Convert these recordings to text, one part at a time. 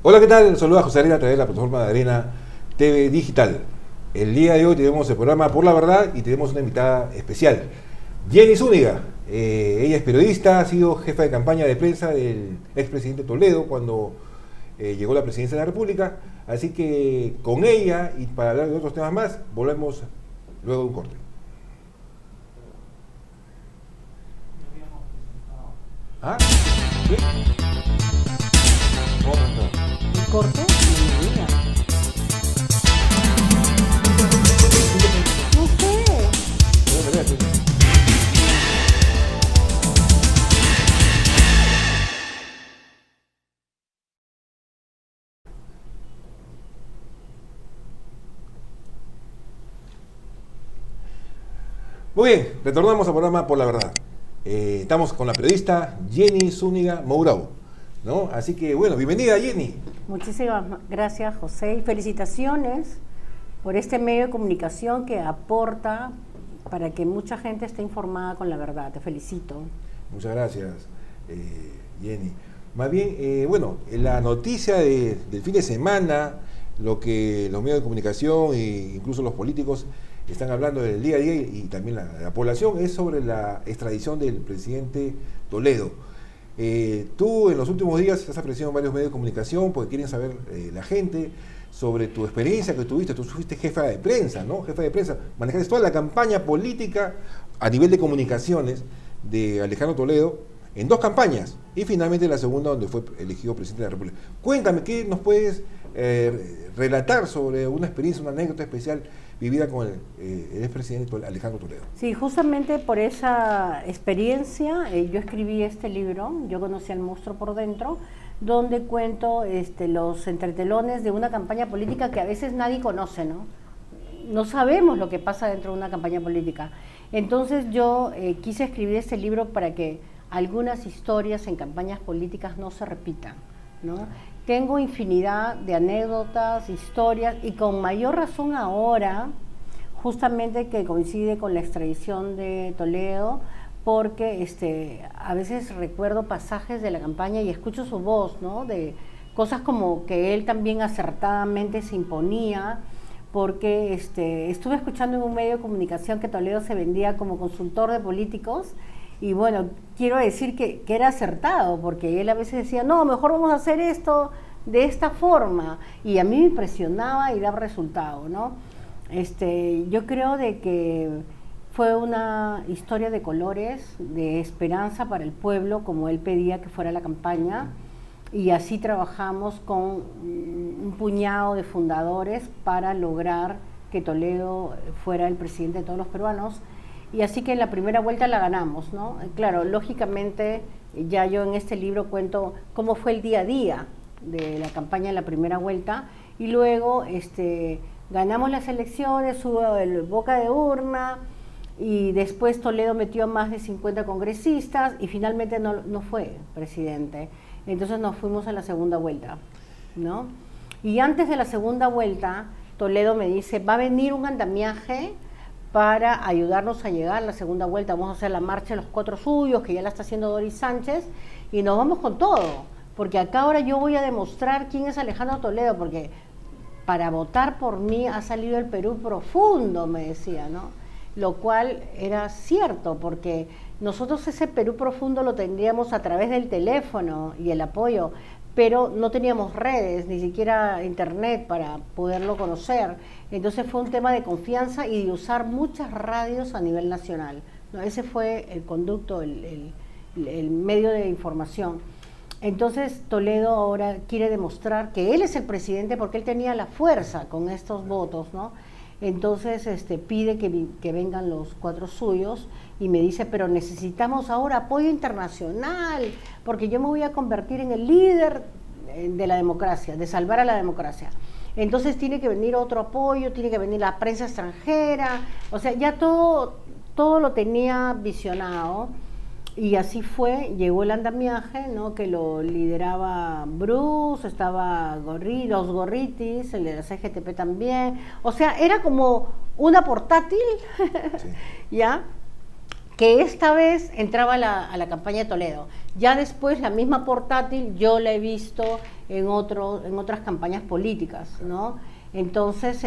Hola, ¿qué tal? Saluda a José Arena a través de la plataforma de Arena TV Digital. El día de hoy tenemos el programa Por la Verdad y tenemos una invitada especial, Jenny Zúñiga. Ella es periodista, ha sido jefa de campaña de prensa del expresidente Toledo cuando llegó a la presidencia de la República. Así que con ella y para hablar de otros temas más, volvemos luego de un corte. ¿Ah? ¿Sí? ¿Un corte? No sé. Muy bien, retornamos al programa Por la Verdad. Estamos con la periodista Jenny Zúñiga Mourão, ¿no? Así que, bueno, bienvenida, Jenny. Muchísimas gracias, José, y felicitaciones por este medio de comunicación que aporta para que mucha gente esté informada con la verdad. Te felicito. Muchas gracias, Jenny. Más bien, bueno, la noticia del fin de semana, lo que los medios de comunicación e incluso los políticos están hablando del día a día y también la población es sobre la extradición del presidente Toledo. Tú en los últimos días has aparecido en varios medios de comunicación porque quieren saber la gente sobre tu experiencia que tuviste. Tú fuiste jefa de prensa, ¿no? Jefa de prensa, manejaste toda la campaña política a nivel de comunicaciones de Alejandro Toledo en 2 campañas y finalmente la segunda donde fue elegido presidente de la República. Cuéntame, ¿qué nos puedes relatar sobre una experiencia, una anécdota especial vivida con el expresidente Alejandro Toledo? Sí, justamente por esa experiencia yo escribí este libro, Yo conocí al monstruo por dentro, donde cuento los entretelones de una campaña política que a veces nadie conoce, ¿no? No sabemos lo que pasa dentro de una campaña política. Entonces yo quise escribir este libro para que algunas historias en campañas políticas no se repitan, ¿no? Tengo infinidad de anécdotas, historias, y con mayor razón ahora, justamente que coincide con la extradición de Toledo, porque a veces recuerdo pasajes de la campaña y escucho su voz, ¿no? De cosas como que él también acertadamente se imponía, porque estuve escuchando en un medio de comunicación que Toledo se vendía como consultor de políticos. Y bueno, quiero decir que era acertado, porque él a veces decía, no, mejor vamos a hacer esto de esta forma, y a mí me impresionaba y daba resultado, ¿no? Yo creo de que fue una historia de colores, de esperanza para el pueblo, como él pedía que fuera la campaña, y así trabajamos con un puñado de fundadores para lograr que Toledo fuera el presidente de todos los peruanos. Y así que en la primera vuelta la ganamos, ¿no? Claro, lógicamente ya yo en este libro cuento cómo fue el día a día de la campaña en la primera vuelta, y luego ganamos las elecciones, hubo el boca de urna, y después Toledo metió a más de 50 congresistas y finalmente no fue presidente. Entonces nos fuimos a la segunda vuelta, ¿no? Y antes de la segunda vuelta, Toledo me dice, va a venir un andamiaje para ayudarnos a llegar a la segunda vuelta. Vamos a hacer la marcha de los 4 suyos, que ya la está haciendo Doris Sánchez, y nos vamos con todo, porque acá ahora yo voy a demostrar quién es Alejandro Toledo, porque para votar por mí ha salido el Perú profundo, me decía, ¿no? Lo cual era cierto, porque nosotros ese Perú profundo lo tendríamos a través del teléfono y el apoyo, pero no teníamos redes, ni siquiera internet para poderlo conocer. Entonces fue un tema de confianza y de usar muchas radios a nivel nacional, ¿no? Ese fue el conducto, el medio de información. Entonces Toledo ahora quiere demostrar que él es el presidente porque él tenía la fuerza con estos votos, ¿no? Entonces pide que vengan los 4 suyos y me dice, pero necesitamos ahora apoyo internacional, porque yo me voy a convertir en el líder de la democracia, de salvar a la democracia. Entonces tiene que venir otro apoyo, tiene que venir la prensa extranjera, o sea, ya todo lo tenía visionado. Y así fue, llegó el andamiaje, ¿no? Que lo lideraba Bruce, estaba los Gorritis, el de la CGTP también. O sea, era como una portátil, sí. ¿Ya? que esta vez entraba a la campaña de Toledo. Ya después la misma portátil yo la he visto en otras campañas políticas, ¿no? Entonces,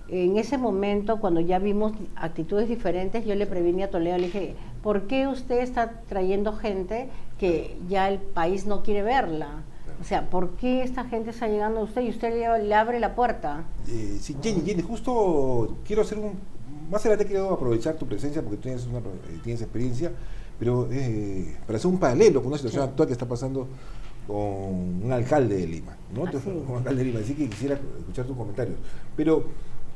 en ese momento, cuando ya vimos actitudes diferentes, yo le previne a Toledo, le dije, ¿por qué usted está trayendo gente que ya el país no quiere verla? O sea, ¿por qué esta gente está llegando a usted y usted le abre la puerta? Sí, Jenny, justo quiero hacer más adelante quiero aprovechar tu presencia porque tú tienes experiencia, pero para hacer un paralelo con una situación actual que está pasando con un alcalde de Lima, ¿no? Un alcalde de Lima, así que quisiera escuchar tus comentarios. Pero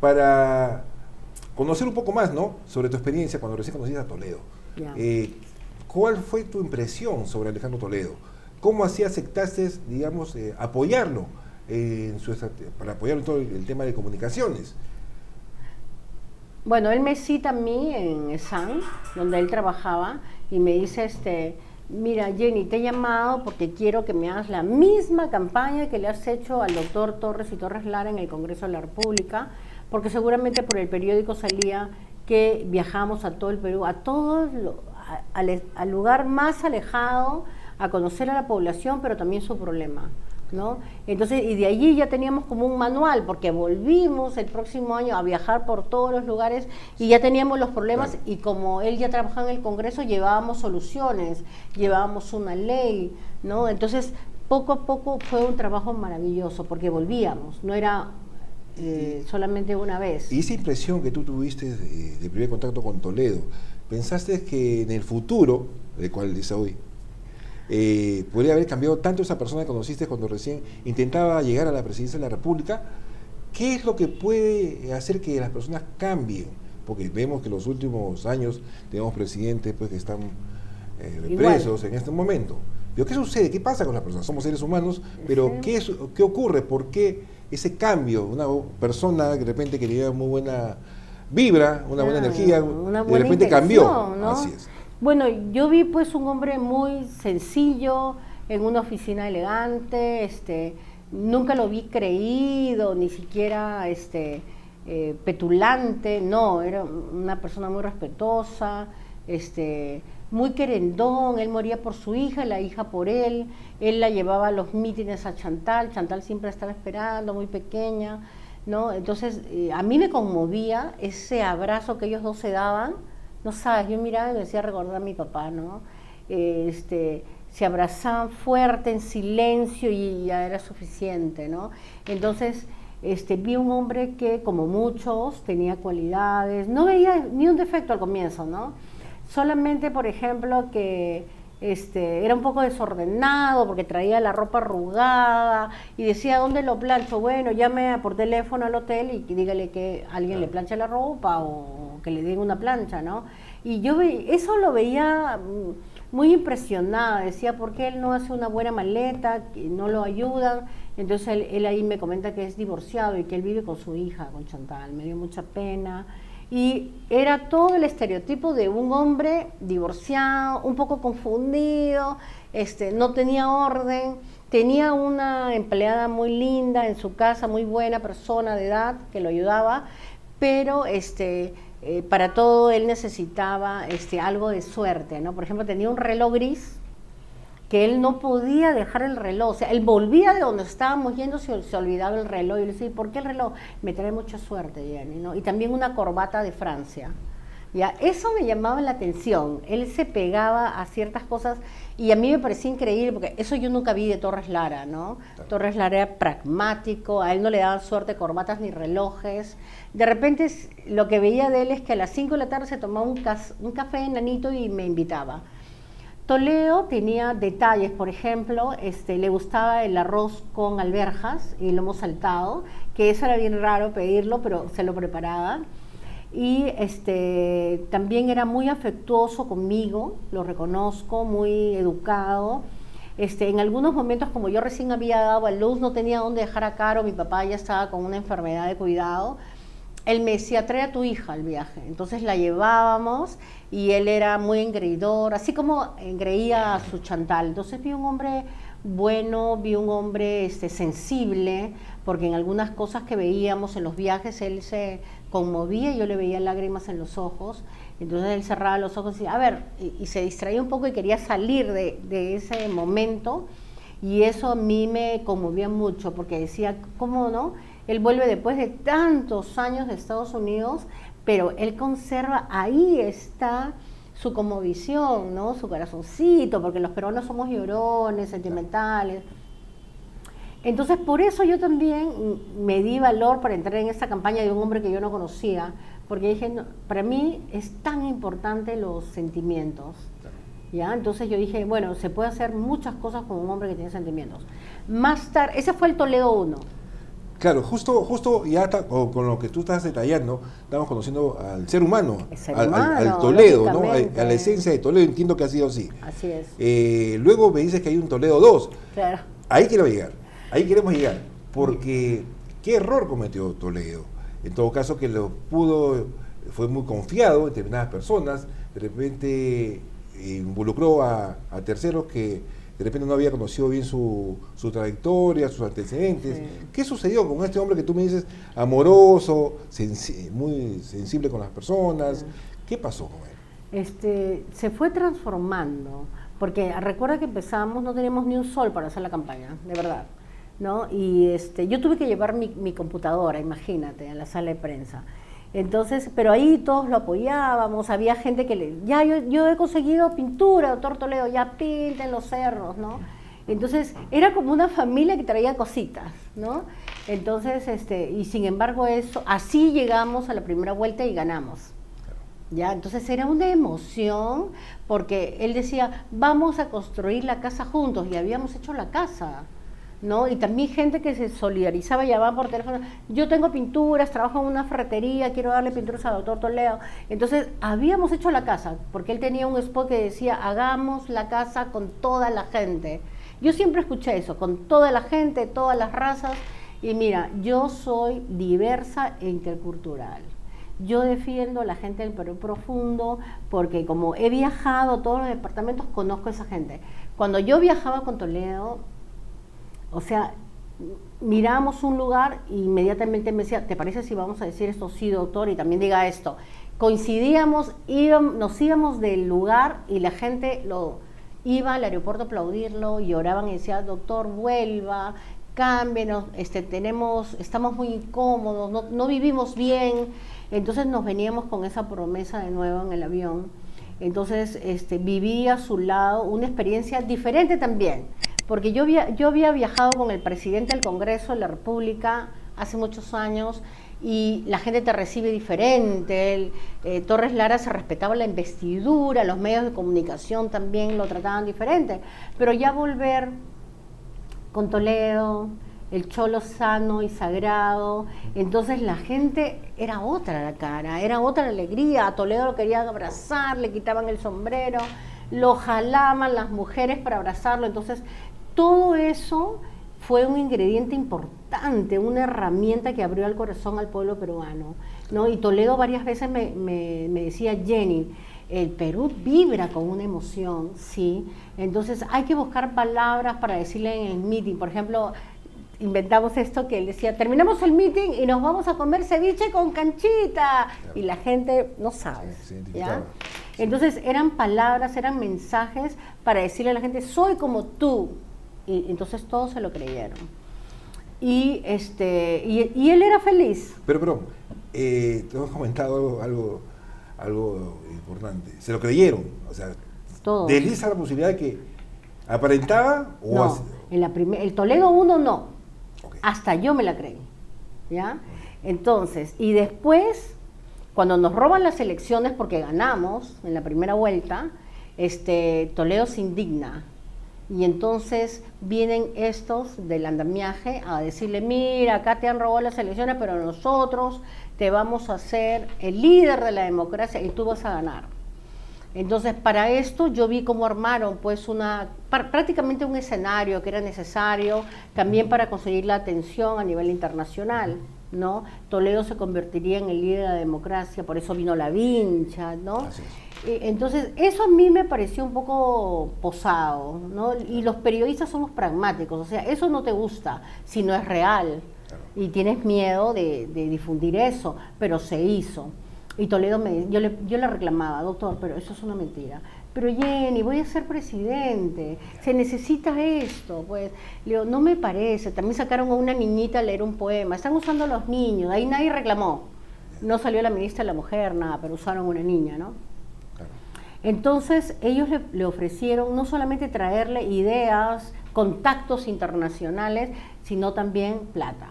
para conocer un poco más, ¿no?, sobre tu experiencia cuando recién conociste a Toledo. ¿Cuál fue tu impresión sobre Alejandro Toledo? ¿Cómo así aceptaste, digamos, apoyarlo para apoyarlo en todo el tema de comunicaciones? Bueno, él me cita a mí en ESAN, donde él trabajaba, y me dice, mira, Jenny, te he llamado porque quiero que me hagas la misma campaña que le has hecho al doctor Torres y Torres Lara en el Congreso de la República, porque seguramente por el periódico salía que viajamos a todo el Perú, al lugar más alejado, a conocer a la población, pero también su problema, ¿no? Entonces, y de allí ya teníamos como un manual, porque volvimos el próximo año a viajar por todos los lugares y ya teníamos los problemas, claro. Y como él ya trabajaba en el Congreso, llevábamos soluciones, llevábamos una ley, ¿no? Entonces, poco a poco fue un trabajo maravilloso, porque volvíamos, no era solamente una vez. Y esa impresión que tú tuviste de primer contacto con Toledo, ¿pensaste que en el futuro, del cual dice hoy, podría haber cambiado tanto esa persona que conociste cuando recién intentaba llegar a la presidencia de la República? ¿Qué es lo que puede hacer que las personas cambien? Porque vemos que en los últimos años tenemos presidentes pues, que están presos en este momento. ¿Pero qué sucede? ¿Qué pasa con las personas? Somos seres humanos, pero sí. ¿Qué ocurre? ¿Por qué ese cambio? Una persona de repente que tenía muy buena vibra, una buena energía, de repente cambió, ¿no? Así es. Bueno, yo vi pues un hombre muy sencillo, en una oficina elegante, nunca lo vi creído, ni siquiera petulante, no, era una persona muy respetuosa, muy querendón. Él moría por su hija, la hija por él la llevaba a los mítines a Chantal siempre estaba esperando, muy pequeña, ¿no? Entonces, a mí me conmovía ese abrazo que ellos dos se daban. No sabes, yo miraba y me decía recordar a mi papá, ¿no? Se abrazaban fuerte, en silencio, y ya era suficiente, ¿no? Entonces, vi un hombre que, como muchos, tenía cualidades, no veía ni un defecto al comienzo, ¿no? Solamente, por ejemplo, que era un poco desordenado porque traía la ropa arrugada y decía, ¿dónde lo plancho? Bueno, llame por teléfono al hotel y dígale que alguien le planche la ropa o que le den una plancha, ¿no? Y yo eso lo veía muy impresionada, decía, ¿por qué él no hace una buena maleta? Que no lo ayudan. Entonces él ahí me comenta que es divorciado y que él vive con su hija, con Chantal. Me dio mucha pena. Y era todo el estereotipo de un hombre divorciado, un poco confundido, no tenía orden, tenía una empleada muy linda en su casa, muy buena persona de edad que lo ayudaba, pero para todo él necesitaba algo de suerte, ¿no? Por ejemplo, tenía un reloj gris que él no podía dejar el reloj, o sea, él volvía de donde estábamos yendo, se olvidaba el reloj, y le decía, ¿por qué el reloj? Me trae mucha suerte, Jenny, ¿no? Y también una corbata de Francia, ¿ya? Eso me llamaba la atención, él se pegaba a ciertas cosas, y a mí me parecía increíble, porque eso yo nunca vi de Torres Lara, ¿no? Claro. Torres Lara era pragmático, a él no le daban suerte corbatas ni relojes. De repente lo que veía de él es que a las 5 de la tarde se tomaba un café enanito y me invitaba. Toledo tenía detalles, por ejemplo, le gustaba el arroz con alberjas y lomo saltado, que eso era bien raro pedirlo, pero se lo preparaba. Y también era muy afectuoso conmigo, lo reconozco, muy educado. En algunos momentos, como yo recién había dado a luz, no tenía dónde dejar a Caro, mi papá ya estaba con una enfermedad de cuidado. Él me decía, trae a tu hija al viaje. Entonces la llevábamos y él era muy engreidor, así como engreía a su Chantal. Entonces vi un hombre bueno, vi un hombre sensible, porque en algunas cosas que veíamos en los viajes él se conmovía y yo le veía lágrimas en los ojos. Entonces él cerraba los ojos y decía, a ver, y se distraía un poco y quería salir de ese momento, y eso a mí me conmovía mucho, porque decía, ¿cómo no? Él vuelve después de tantos años de Estados Unidos, pero él conserva, ahí está su conmovisión, ¿no? Su corazoncito, porque los peruanos somos llorones, sentimentales. Entonces, por eso yo también me di valor para entrar en esta campaña de un hombre que yo no conocía, porque dije, no, para mí es tan importante los sentimientos, ¿ya? Entonces yo dije, bueno, se puede hacer muchas cosas con un hombre que tiene sentimientos. Más tarde, ese fue el Toledo 1. Claro, justo ya con lo que tú estás detallando, estamos conociendo al ser humano, al Toledo, ¿no? A la esencia de Toledo, entiendo que ha sido así. Así es. Luego me dices que hay un Toledo 2. Claro. Ahí quiero llegar, ahí queremos llegar, porque ¿qué error cometió Toledo? En todo caso que fue muy confiado en determinadas personas, de repente involucró a terceros que de repente no había conocido bien su trayectoria, sus antecedentes. Sí. ¿Qué sucedió con este hombre que tú me dices amoroso, muy sensible con las personas? Sí. ¿Qué pasó con él? Se fue transformando, porque recuerda que empezamos, no teníamos ni un sol para hacer la campaña, de verdad, ¿no? Y yo tuve que llevar mi computadora, imagínate, a la sala de prensa. Entonces, pero ahí todos lo apoyábamos, había gente que yo he conseguido pintura, doctor Toledo, ya pinten los cerros, ¿no? Entonces, era como una familia que traía cositas, ¿no? Entonces, y sin embargo así llegamos a la primera vuelta y ganamos. ¿Ya? Entonces era una emoción, porque él decía, vamos a construir la casa juntos, y habíamos hecho la casa, ¿no? Y también gente que se solidarizaba, llamaban por teléfono, yo tengo pinturas, trabajo en una ferretería, quiero darle pinturas al doctor Toledo. Entonces habíamos hecho la casa, porque él tenía un spot que decía, hagamos la casa con toda la gente. Yo siempre escuché eso, con toda la gente, todas las razas, y mira, yo soy diversa e intercultural. Yo defiendo a la gente del Perú profundo, porque como he viajado a todos los departamentos, conozco a esa gente. Cuando yo viajaba con Toledo, o sea, mirábamos un lugar e inmediatamente me decía, ¿te parece si vamos a decir esto? Sí, doctor, y también diga esto. Coincidíamos, nos íbamos del lugar y la gente iba al aeropuerto a aplaudirlo, lloraban y decían, doctor, vuelva, cámbienos, estamos muy incómodos, no vivimos bien. Entonces nos veníamos con esa promesa de nuevo en el avión. Entonces viví a su lado una experiencia diferente también, porque yo había viajado con el presidente del Congreso de la República hace muchos años, y la gente te recibe diferente. Torres Lara se respetaba la investidura, los medios de comunicación también lo trataban diferente, pero ya volver con Toledo, el cholo sano y sagrado, entonces la gente era otra la cara, era otra la alegría. A Toledo lo querían abrazar, le quitaban el sombrero, lo jalaban las mujeres para abrazarlo. Entonces todo eso fue un ingrediente importante, una herramienta que abrió el corazón al pueblo peruano, ¿no? Y Toledo varias veces me decía, Jenny, el Perú vibra con una emoción, ¿sí? Entonces hay que buscar palabras para decirle en el meeting. Por ejemplo, inventamos esto que él decía, terminamos el meeting y nos vamos a comer ceviche con canchita, y la gente no sabe, ¿ya? Entonces eran palabras, eran mensajes para decirle a la gente, soy como tú, y entonces todos se lo creyeron. Y él era feliz. Pero te hemos comentado algo importante. Se lo creyeron, o sea, desliza la posibilidad de que aparentaba o no, el Toledo 1 no. Okay. Hasta yo me la creí, ¿ya? Entonces, y después, cuando nos roban las elecciones porque ganamos en la primera vuelta, Toledo se indigna. Y entonces vienen estos del andamiaje a decirle, mira, acá te han robado las elecciones, pero nosotros te vamos a hacer el líder de la democracia y tú vas a ganar. Entonces, para esto yo vi cómo armaron pues prácticamente un escenario que era necesario también para conseguir la atención a nivel internacional, ¿no? Toledo se convertiría en el líder de la democracia, por eso vino la vincha, ¿no? Entonces, eso a mí me pareció un poco posado, ¿no? Y los periodistas somos pragmáticos, o sea, eso no te gusta si no es real, Claro. Y tienes miedo de difundir eso, pero se hizo. Y Toledo yo le reclamaba, doctor, pero eso es una mentira. Pero Jenny, voy a ser presidente, se necesita esto, pues. Le digo, no me parece. También sacaron a una niñita a leer un poema, están usando a los niños, ahí nadie reclamó. No salió la ministra de la Mujer, nada, pero usaron una niña, ¿no? Claro. Entonces ellos le ofrecieron no solamente traerle ideas, contactos internacionales, sino también plata.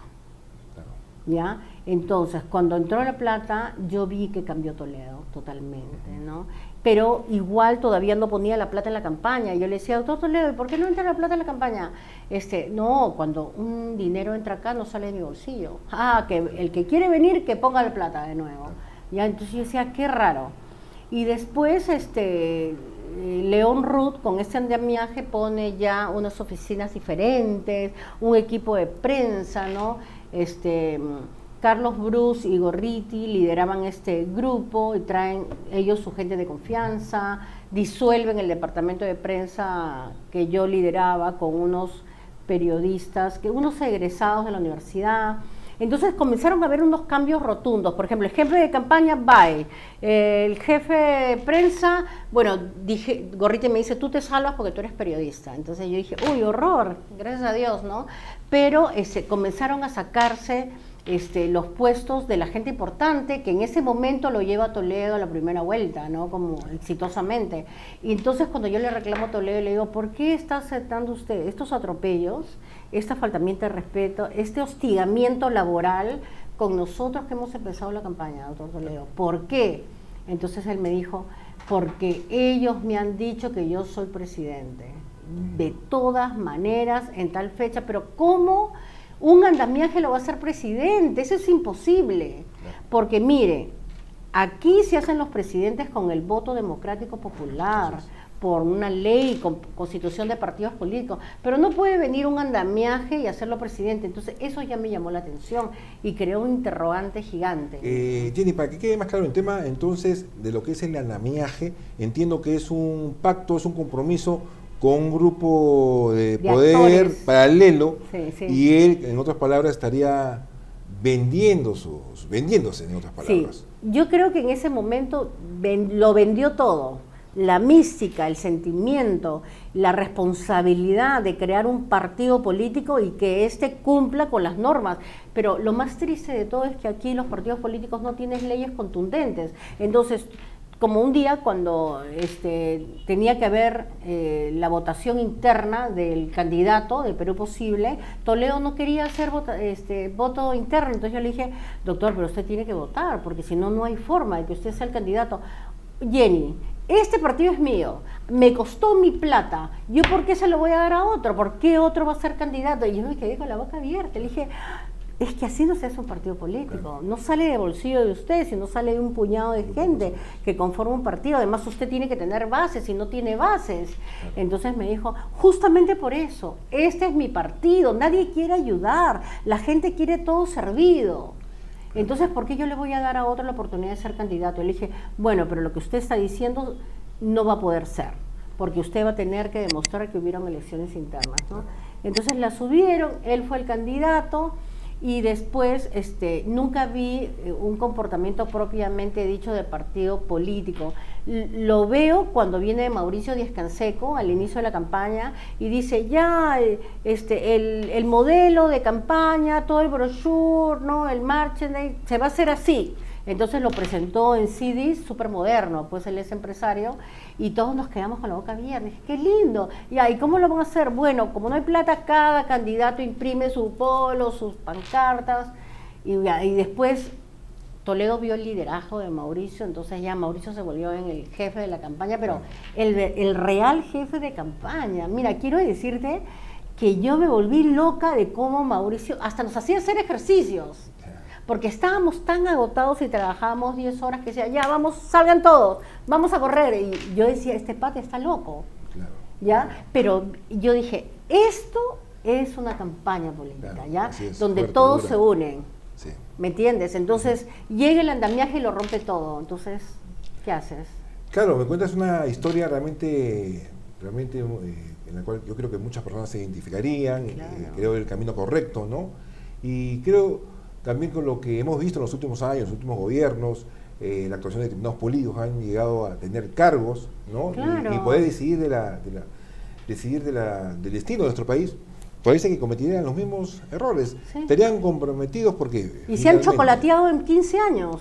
Claro. ¿Ya? Entonces, cuando entró la plata, yo vi que cambió Toledo totalmente, ¿no? Pero igual todavía no ponía la plata en la campaña. Yo le decía, doctor Toledo, ¿y por qué no entra la plata en la campaña? No, cuando un dinero entra acá no sale de mi bolsillo. Ah, que el que quiere venir, que ponga la plata de nuevo. Ya, entonces yo decía, qué raro. Y después, León Ruth, con este andamiaje, pone ya unas oficinas diferentes, un equipo de prensa, ¿no? Carlos Bruce y Gorriti lideraban este grupo y traen ellos su gente de confianza, disuelven el departamento de prensa que yo lideraba con unos periodistas, unos egresados de la universidad. Entonces comenzaron a haber unos cambios rotundos. Por ejemplo, el jefe de campaña, bye. El jefe de prensa, bueno, Gorriti me dice, tú te salvas porque tú eres periodista. Entonces yo dije, uy, horror, gracias a Dios, ¿no? Pero comenzaron a sacarse los puestos de la gente importante, que en ese momento lo lleva a Toledo a la primera vuelta, ¿no? Como exitosamente. Y entonces cuando yo le reclamo a Toledo, le digo, ¿por qué está aceptando usted estos atropellos, esta faltamiento de respeto, este hostigamiento laboral con nosotros que hemos empezado la campaña, doctor Toledo? ¿Por qué? Entonces él me dijo, porque ellos me han dicho que yo soy presidente, de todas maneras, en tal fecha, pero ¿cómo un andamiaje lo va a hacer presidente? Eso es imposible, porque mire, aquí se hacen los presidentes con el voto democrático popular, por una ley, constitución de partidos políticos, pero no puede venir un andamiaje y hacerlo presidente. Entonces eso ya me llamó la atención y creó un interrogante gigante. Jenny, para que quede más claro el tema entonces de lo que es el andamiaje, entiendo que es un pacto, es un compromiso con un grupo de poder actores paralelo, sí, sí. Y él, en otras palabras, estaría vendiéndose, en otras palabras. Sí, yo creo que en ese momento lo vendió todo, la mística, el sentimiento, la responsabilidad de crear un partido político y que éste cumpla con las normas. Pero lo más triste de todo es que aquí los partidos políticos no tienen leyes contundentes. Entonces, como un día cuando tenía que haber la votación interna del candidato de Perú Posible, Toledo no quería hacer voto interno. Entonces yo le dije, doctor, pero usted tiene que votar, porque si no, no hay forma de que usted sea el candidato. Jenny, este partido es mío, me costó mi plata, ¿yo por qué se lo voy a dar a otro? ¿Por qué otro va a ser candidato? Y yo me quedé con la boca abierta, le dije, es que así no se hace un partido político, no sale de bolsillo de usted, sino sale de un puñado de gente que conforma un partido. Además usted tiene que tener bases y no tiene bases. Entonces me dijo, justamente por eso, este es mi partido, nadie quiere ayudar, la gente quiere todo servido. Entonces, ¿por qué yo le voy a dar a otro la oportunidad de ser candidato? Le dije, bueno, pero lo que usted está diciendo no va a poder ser, porque usted va a tener que demostrar que hubieron elecciones internas, ¿no? Entonces la subieron, él fue el candidato. Y después nunca vi un comportamiento propiamente dicho de partido político. Lo veo cuando viene Mauricio Díaz-Canseco al inicio de la campaña y dice, ya, el modelo de campaña, todo el brochure, ¿no? El merchandise, se va a hacer así. Entonces lo presentó en CDs, súper moderno, pues él es empresario, y todos nos quedamos con la boca abierta. Dije, qué lindo. ¿Y cómo lo van a hacer? Bueno, como no hay plata, cada candidato imprime su polo, sus pancartas, y después Toledo vio el liderazgo de Mauricio, entonces ya Mauricio se volvió en el jefe de la campaña, pero el real jefe de campaña. Mira, quiero decirte que yo me volví loca de cómo Mauricio hasta nos hacía hacer ejercicios. Porque estábamos tan agotados y trabajábamos 10 horas que decía, ya vamos, salgan todos, vamos a correr. Y yo decía, este pata está loco. Claro. ¿Ya? Pero yo dije, esto es una campaña política, claro, ¿ya? Donde fuerte, todos dura. Se unen. Sí. ¿Me entiendes? Entonces llega el andamiaje y lo rompe todo. Entonces, ¿qué haces? Claro, me cuentas una historia realmente en la cual yo creo que muchas personas se identificarían, claro. Creo el camino correcto, ¿no? Y creo también con lo que hemos visto en los últimos años, los últimos gobiernos, la actuación de determinados políticos han llegado a tener cargos, ¿no? Claro. Y poder decidir del destino de nuestro país. Parece que cometerían los mismos errores. Sí. Estarían comprometidos porque... Y se han chocolateado en 15 años.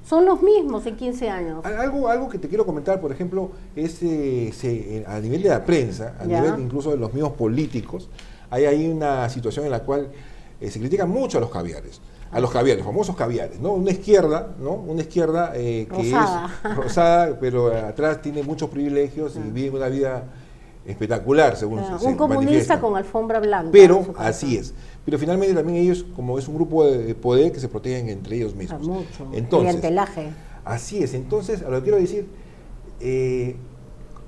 Son los mismos en 15 años. Algo que te quiero comentar, por ejemplo, es a nivel de la prensa, a nivel incluso de los mismos políticos, hay una situación en la cual se critica mucho a los caviares, famosos caviares, ¿no? Una izquierda, ¿no? Una izquierda que Rosada. es rosada, pero atrás tiene muchos privilegios y vive una vida espectacular, según se un comunista manifiesta. con alfombra blanca. Pero así es. Pero finalmente también ellos, como es un grupo de poder, que se protegen entre ellos mismos. Mucho. Entonces, clientelaje. así es. Entonces, a lo que quiero decir,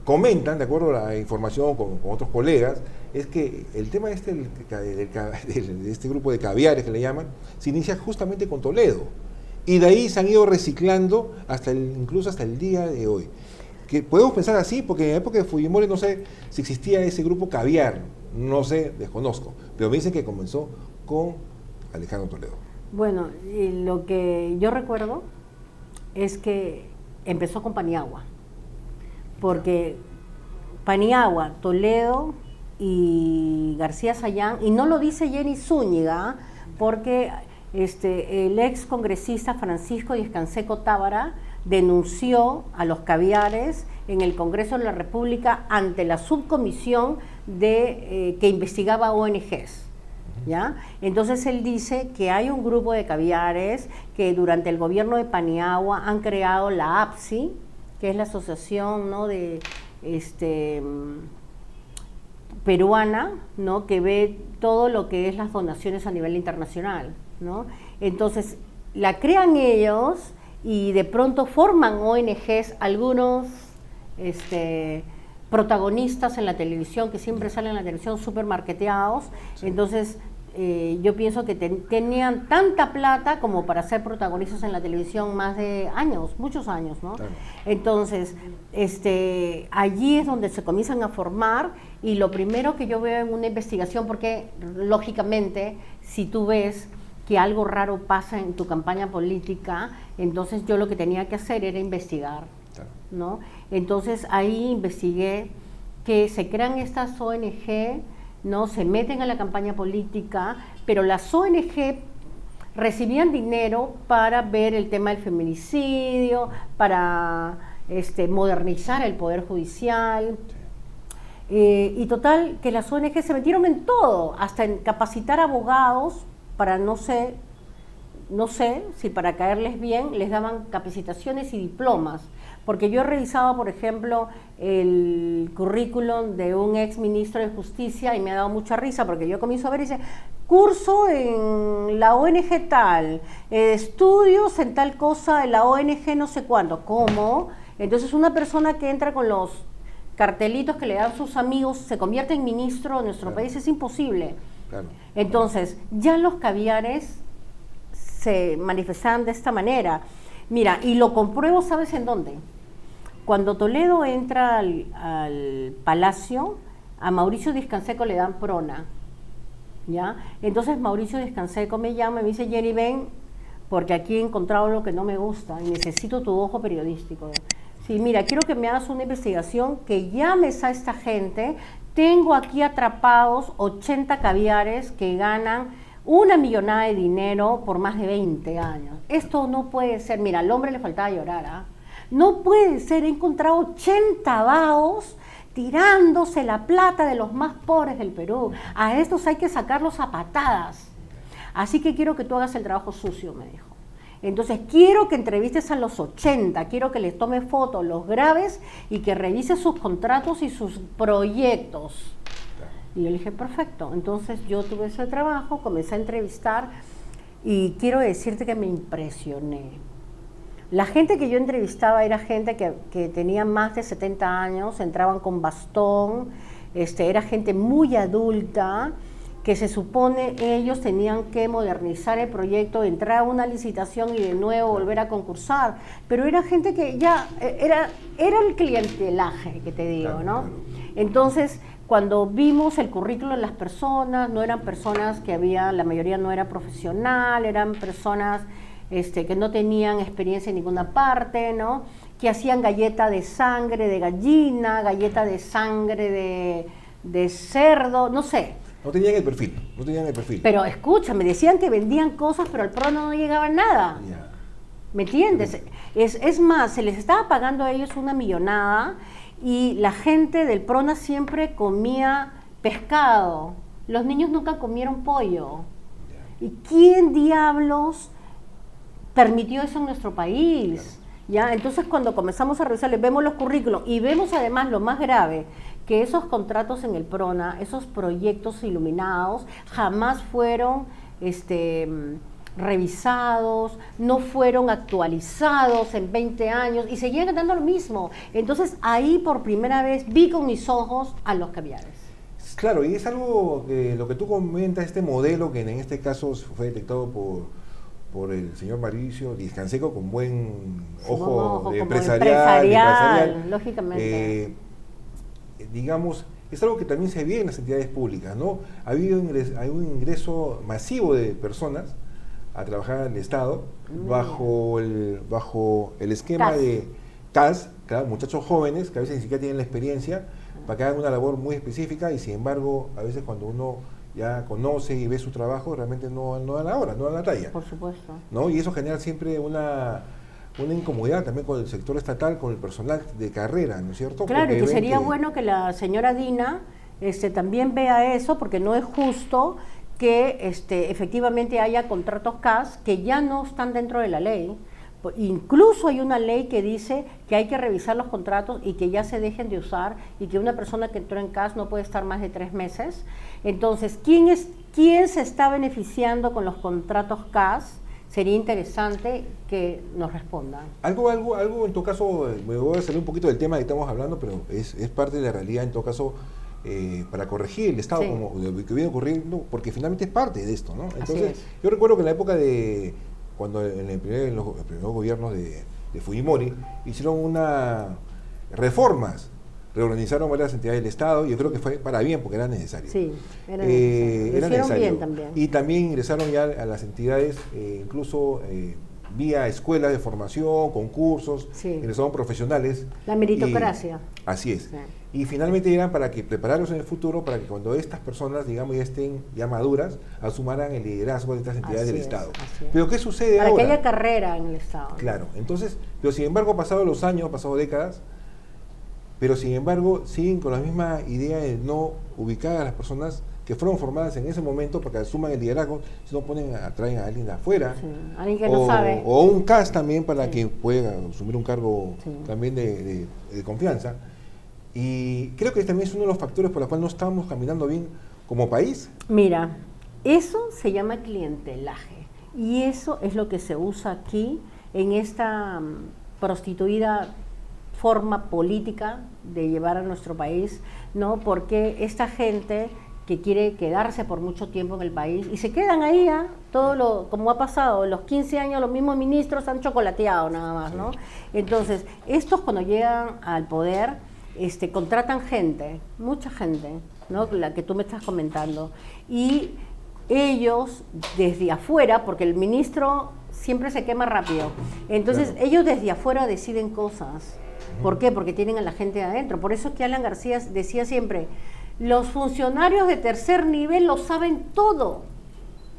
comentan, de acuerdo a la información con otros colegas, es que el tema de este grupo de caviares que le llaman, se inicia justamente con Toledo. Y de ahí se han ido reciclando incluso hasta el día de hoy. Que podemos pensar así, porque en la época de Fujimori no sé si existía ese grupo caviar, no sé, desconozco, pero me dicen que comenzó con Alejandro Toledo. Bueno, y lo que yo recuerdo es que empezó con Paniagua, porque Paniagua, Toledo y García Sayán, y no lo dice Jenny Zúñiga, porque el ex congresista Francisco Díaz Canseco Tábara denunció a los caviares en el Congreso de la República ante la subcomisión que investigaba ONGs. ¿Ya? Entonces él dice que hay un grupo de caviares que durante el gobierno de Paniagua han creado la APSI, que es la asociación, ¿no?, de peruana, ¿no?, que ve todo lo que es las donaciones a nivel internacional, ¿no? Entonces la crean ellos y de pronto forman ONGs, algunos protagonistas en la televisión, que siempre salen en la televisión súper marketeados. Sí. Entonces yo pienso que tenían tanta plata como para ser protagonistas en la televisión más de años, muchos años, ¿no? Claro. Entonces allí es donde se comienzan a formar, y lo primero que yo veo en una investigación, porque lógicamente si tú ves que algo raro pasa en tu campaña política, entonces yo lo que tenía que hacer era investigar, ¿no? Entonces ahí investigué que se crean estas ONG, ¿no? Se meten a la campaña política, pero las ONG recibían dinero para ver el tema del feminicidio, para modernizar el Poder Judicial. Y total, que las ONG se metieron en todo, hasta en capacitar abogados para no sé si para caerles bien les daban capacitaciones y diplomas, porque yo he revisado, por ejemplo, el currículum de un ex ministro de Justicia y me ha dado mucha risa, porque yo comienzo a ver y dice, curso en la ONG tal, estudios en tal cosa, en la ONG no sé cuándo. ¿Cómo? Entonces una persona que entra con los cartelitos que le dan sus amigos se convierte en ministro de nuestro país, es imposible. Claro. Entonces, ya los caviares se manifestaban de esta manera. Mira, y lo compruebo, ¿sabes en dónde? Cuando Toledo entra al palacio, a Mauricio Díaz Canseco le dan prona, ¿ya? Entonces Mauricio Díaz Canseco me llama y me dice, Jenny, ven, porque aquí he encontrado lo que no me gusta y necesito tu ojo periodístico. Sí, mira, quiero que me hagas una investigación, que llames a esta gente. Tengo aquí atrapados 80 caviares que ganan una millonada de dinero por más de 20 años. Esto no puede ser. Mira, al hombre le faltaba llorar, ¿ah? No puede ser. He encontrado 80 vaos tirándose la plata de los más pobres del Perú. A estos hay que sacarlos a patadas. Así que quiero que tú hagas el trabajo sucio, me dijo. Entonces quiero que entrevistes a los 80, quiero que les tomes fotos, los grabes y que revises sus contratos y sus proyectos. Y yo le dije, perfecto. Entonces yo tuve ese trabajo, comencé a entrevistar y quiero decirte que me impresioné. La gente que yo entrevistaba era gente que tenía más de 70 años, entraban con bastón, era gente muy adulta, que se supone ellos tenían que modernizar el proyecto, entrar a una licitación y de nuevo volver a concursar, pero era gente que ya era el clientelaje que te digo, ¿no? Entonces, cuando vimos el currículo de las personas, no eran personas que la mayoría no era profesional, eran personas que no tenían experiencia en ninguna parte, ¿no? Que hacían galleta de sangre de gallina, galleta de sangre de cerdo, no sé. No tenían el perfil, no tenían el perfil. Pero escúchame, decían que vendían cosas, pero al PRONA no llegaba nada. Ya. ¿Me entiendes? Es más, se les estaba pagando a ellos una millonada y la gente del PRONA siempre comía pescado. Los niños nunca comieron pollo. ¿Y quién diablos permitió eso en nuestro país? ¿Ya? Entonces, cuando comenzamos a revisar, vemos los currículos y vemos además lo más grave, que esos contratos en el PRONA, esos proyectos iluminados, jamás fueron revisados, no fueron actualizados en 20 años y seguían ganando lo mismo. Entonces, ahí por primera vez vi con mis ojos a los caviares. Claro, y es algo que lo que tú comentas, este modelo que en este caso fue detectado por el señor Mauricio Díaz Canseco con buen ojo de empresarial, lógicamente. Digamos, es algo que también se ve en las entidades públicas, ¿no? Hay un ingreso masivo de personas a trabajar en el Estado bajo el esquema CAS. de CAS, claro, muchachos jóvenes que a veces ni siquiera tienen la experiencia para que hagan una labor muy específica y sin embargo, a veces cuando uno ya conoce y ve su trabajo, realmente no da la hora, no da la talla. Por supuesto. ¿No? Y eso genera siempre una incomodidad también con el sector estatal, con el personal de carrera, ¿no es cierto? Claro, porque y que sería bueno que la señora Dina también vea eso, porque no es justo que efectivamente haya contratos CAS que ya no están dentro de la ley. Incluso hay una ley que dice que hay que revisar los contratos y que ya se dejen de usar y que una persona que entró en CAS no puede estar más de 3 meses. Entonces, ¿quién se está beneficiando con los contratos CAS? Sería interesante que nos respondan. Algo en todo caso, me voy a salir un poquito del tema que estamos hablando, pero es parte de la realidad en todo caso, para corregir el Estado, sí, como lo que viene ocurriendo, porque finalmente es parte de esto, ¿no? Entonces, yo recuerdo que en la época de cuando en los primeros gobiernos de Fujimori hicieron unas reformas, reorganizaron varias entidades del Estado y yo creo que fue para bien porque era necesario. Sí, era necesario. Era necesario. Bien también. Y también ingresaron ya a las entidades, incluso vía escuelas de formación, concursos, sí, ingresaron profesionales. La meritocracia. Así es. Sí. Y finalmente eran para que prepararlos en el futuro, para que cuando estas personas, digamos, ya estén ya maduras, asumaran el liderazgo de estas entidades del Estado. Pero ¿qué sucede ahora? Para que haya carrera en el Estado. Claro, entonces, pero sin embargo, pasados los años, pasados décadas, pero sin embargo siguen con la misma idea de no ubicar a las personas que fueron formadas en ese momento para que asuman el liderazgo, si no traen a alguien de afuera, sí, alguien que no sabe, o un CAS también para, sí, que pueda asumir un cargo, sí, también de confianza. Y creo que también es uno de los factores por los cuales no estamos caminando bien como país. Mira, eso se llama clientelaje y eso es lo que se usa aquí en esta prostituida forma política de llevar a nuestro país, ¿no? Porque esta gente que quiere quedarse por mucho tiempo en el país y se quedan ahí, como ha pasado, en los 15 años los mismos ministros han chocolateado nada más, ¿no? Entonces, estos cuando llegan al poder, contratan gente, mucha gente, ¿no? La que tú me estás comentando, y ellos desde afuera, porque el ministro siempre se quema rápido, entonces claro, ellos desde afuera deciden cosas. ¿Por qué? Porque tienen a la gente adentro. Por eso es que Alan García decía siempre, los funcionarios de tercer nivel lo saben todo.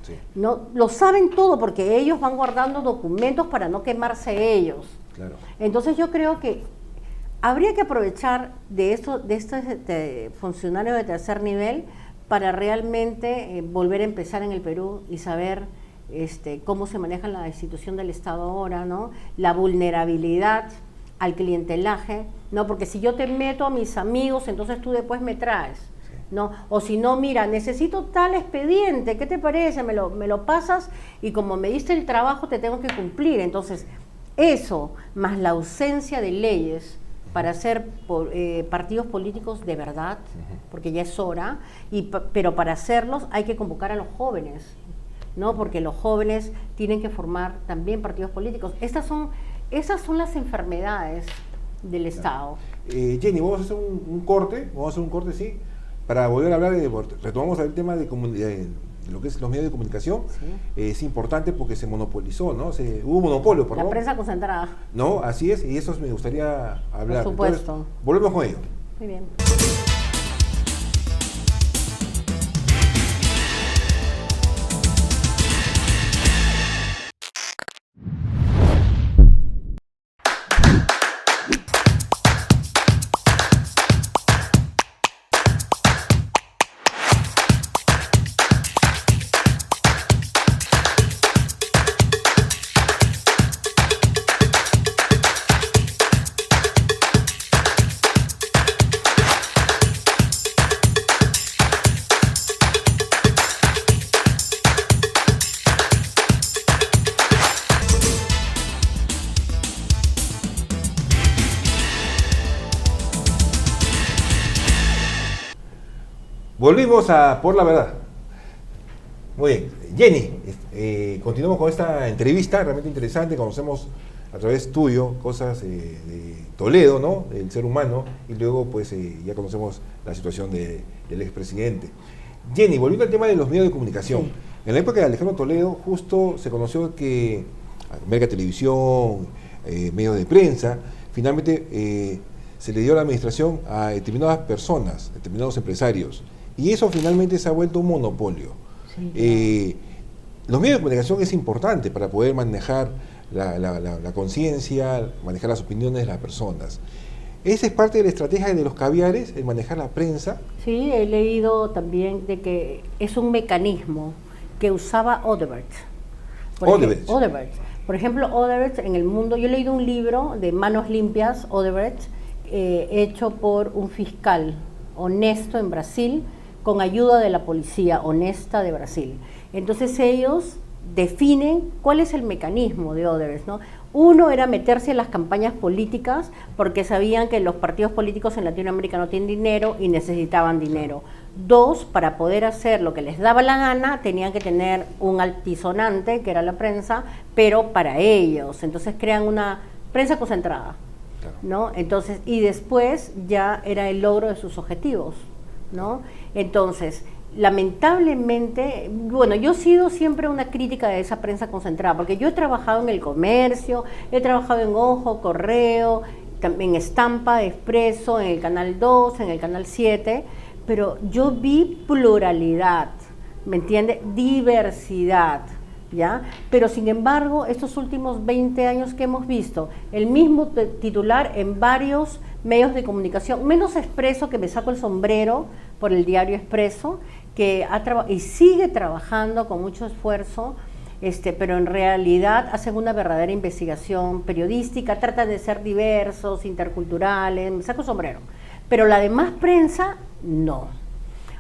Sí. No, lo saben todo porque ellos van guardando documentos para no quemarse ellos. Claro. Entonces yo creo que habría que aprovechar de estos funcionarios de tercer nivel para realmente volver a empezar en el Perú y saber cómo se maneja la institución del Estado ahora, ¿no? La vulnerabilidad al clientelaje, ¿no? Porque si yo te meto a mis amigos, entonces tú después me traes, ¿no? O si no, mira, necesito tal expediente, ¿qué te parece? Me lo pasas y como me diste el trabajo te tengo que cumplir. Entonces, eso, más la ausencia de leyes para hacer partidos políticos de verdad, porque ya es hora, pero para hacerlos hay que convocar a los jóvenes, ¿no? Porque los jóvenes tienen que formar también partidos políticos. Esas son las enfermedades del Estado. Jenny, vamos a hacer un corte, sí. para volver a hablar, retomamos el tema de lo que es los medios de comunicación, Sí. es importante porque se monopolizó, ¿no? Hubo monopolio, La prensa concentrada. No, así es, y eso me gustaría hablar. Por supuesto. Entonces, volvemos con ello. Muy bien. Volvimos a Por la Verdad. Muy bien. Jenny, continuamos con esta entrevista realmente interesante. Conocemos a través tuyo cosas de Toledo, ¿no? Del ser humano, y luego pues ya conocemos la situación del expresidente. Jenny, volviendo al tema de los medios de comunicación. Sí. En la época de Alejandro Toledo justo se conoció que América Televisión, medios de prensa, finalmente se le dio la administración a determinadas personas, determinados empresarios. Y eso finalmente se ha vuelto un monopolio. Sí, Los medios de comunicación es importante para poder manejar la conciencia, manejar las opiniones de las personas. ¿Esa es parte de la estrategia de los caviares, el manejar la prensa? Sí, he leído también de que es un mecanismo que usaba Odebrecht. Odebrecht. Por ejemplo, Odebrecht en el mundo, yo he leído un libro de Manos Limpias, Odebrecht, hecho por un fiscal honesto en Brasil, con ayuda de la policía honesta de Brasil. Entonces ellos definen cuál es el mecanismo de Odebrecht, ¿no? Uno era meterse en las campañas políticas porque sabían que los partidos políticos en Latinoamérica no tienen dinero y necesitaban dinero. Dos, para poder hacer lo que les daba la gana, tenían que tener un altisonante, que era la prensa, pero para ellos. Entonces crean una prensa concentrada, ¿no? Entonces, y después ya era el logro de sus objetivos, ¿no? Entonces, lamentablemente, bueno, yo he sido siempre una crítica de esa prensa concentrada, porque yo he trabajado en el comercio, he trabajado en Ojo, Correo, en Estampa, Expreso, en el Canal 2, en el Canal 7, pero yo vi pluralidad, ¿me entiende? Diversidad, ¿ya? Pero sin embargo, estos últimos 20 años que hemos visto, el mismo titular en varios medios de comunicación, menos Expreso, que me saco el sombrero por el diario Expreso, que y sigue trabajando con mucho esfuerzo, pero en realidad hacen una verdadera investigación periodística, tratan de ser diversos, interculturales, me saco el sombrero. Pero la demás prensa, no.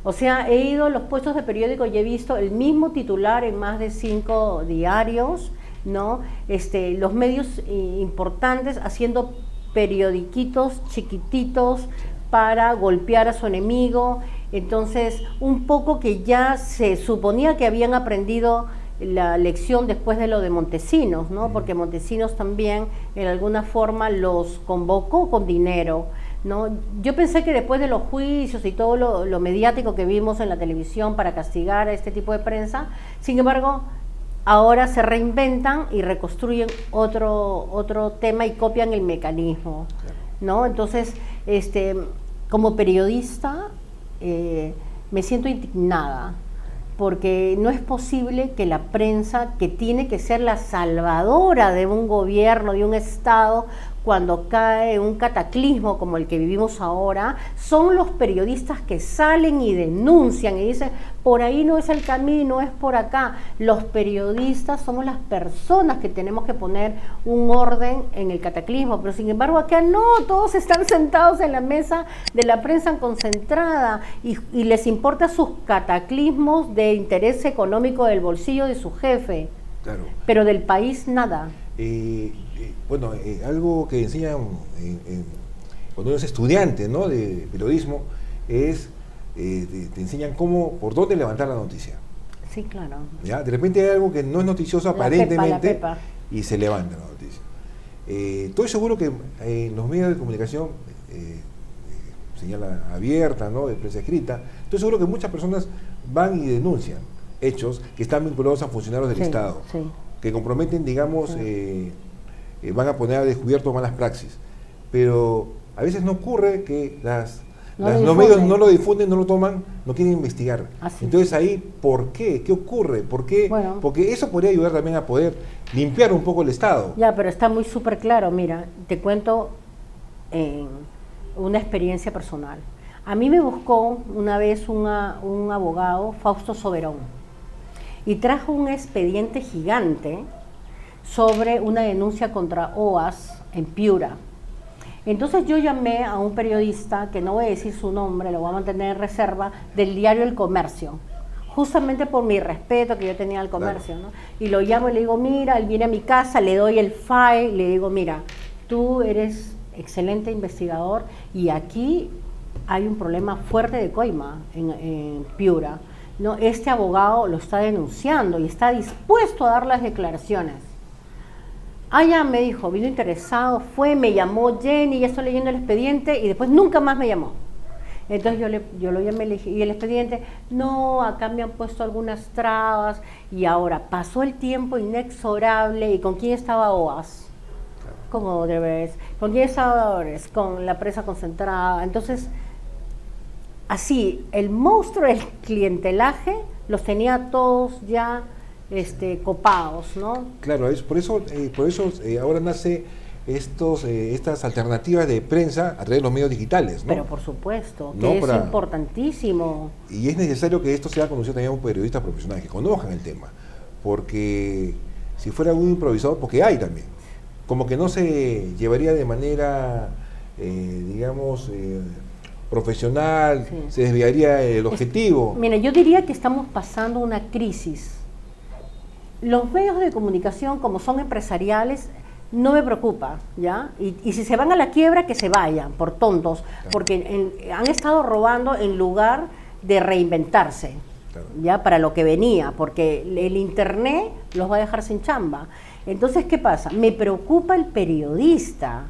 O sea, he ido a los puestos de periódico y he visto el mismo titular en más de 5 diarios, ¿no? Los medios importantes haciendo periodiquitos chiquititos para golpear a su enemigo. Entonces, un poco que ya se suponía que habían aprendido la lección después de lo de Montesinos, ¿no? Porque Montesinos también en alguna forma los convocó con dinero, ¿no? Yo pensé que después de los juicios y todo lo mediático que vimos en la televisión para castigar a este tipo de prensa, sin embargo, ahora se reinventan y reconstruyen otro tema y copian el mecanismo, ¿no? Entonces, como periodista, me siento indignada, porque no es posible que la prensa, que tiene que ser la salvadora de un gobierno, de un Estado, cuando cae un cataclismo como el que vivimos ahora, son los periodistas que salen y denuncian y dicen, por ahí no es el camino, es por acá. Los periodistas somos las personas que tenemos que poner un orden en el cataclismo, pero sin embargo acá no, todos están sentados en la mesa de la prensa concentrada y les importa sus cataclismos de interés económico del bolsillo de su jefe, claro. Pero del país nada. Bueno, algo que enseñan cuando uno es estudiante, ¿no?, de periodismo, es te enseñan por dónde levantar la noticia. Sí, claro. ¿Ya? De repente hay algo que no es noticioso aparentemente la pepa. Y se levanta la noticia. Estoy seguro que en los medios de comunicación señal abierta, ¿no?, de prensa escrita. Estoy seguro que muchas personas van y denuncian hechos que están vinculados a funcionarios del Estado, que comprometen, digamos, van a poner a descubierto malas praxis. Pero a veces no ocurre que los medios no lo difunden, no lo toman, no quieren investigar. Entonces ahí, ¿por qué? ¿Qué ocurre? ¿Por qué? Bueno, porque eso podría ayudar también a poder limpiar un poco el Estado. Ya, pero está muy súper claro. Mira, te cuento una experiencia personal. A mí me buscó una vez un abogado, Fausto Soberón, y trajo un expediente gigante sobre una denuncia contra OAS en Piura. Entonces yo llamé a un periodista, que no voy a decir su nombre, lo voy a mantener en reserva, del diario El Comercio, justamente por mi respeto que yo tenía al comercio, ¿no? Y lo llamo y le digo, mira, él viene a mi casa, le doy el file, le digo, mira, tú eres excelente investigador y aquí hay un problema fuerte de coima en Piura, ¿no? Este abogado lo está denunciando y está dispuesto a dar las declaraciones. Ya me dijo, vino interesado, me llamó Jenny, ya estoy leyendo el expediente y después nunca más me llamó. Entonces yo lo llamé y el expediente, no, acá me han puesto algunas trabas y ahora pasó el tiempo inexorable. ¿Y con quién estaba OAS? Con Odebrecht. ¿Con quién estaba Odebrecht? Con la presa concentrada. Entonces, así, el monstruo del clientelaje los tenía todos ya copados, ¿no? Claro, por eso ahora nace estas alternativas de prensa a través de los medios digitales, ¿no? Pero por supuesto, que es importantísimo. Y es necesario que esto sea conocido también a un periodista profesional, que conozcan el tema, porque si fuera un improvisador, porque hay también, como que no se llevaría de manera, digamos, profesional, se desviaría el objetivo. Mira, yo diría que estamos pasando una crisis. Los medios de comunicación, como son empresariales, no me preocupa, ¿ya? Y si se van a la quiebra, que se vayan, por tontos, porque han estado robando en lugar de reinventarse, ¿ya? Para lo que venía, porque el Internet los va a dejar sin chamba. Entonces, ¿qué pasa? Me preocupa el periodista.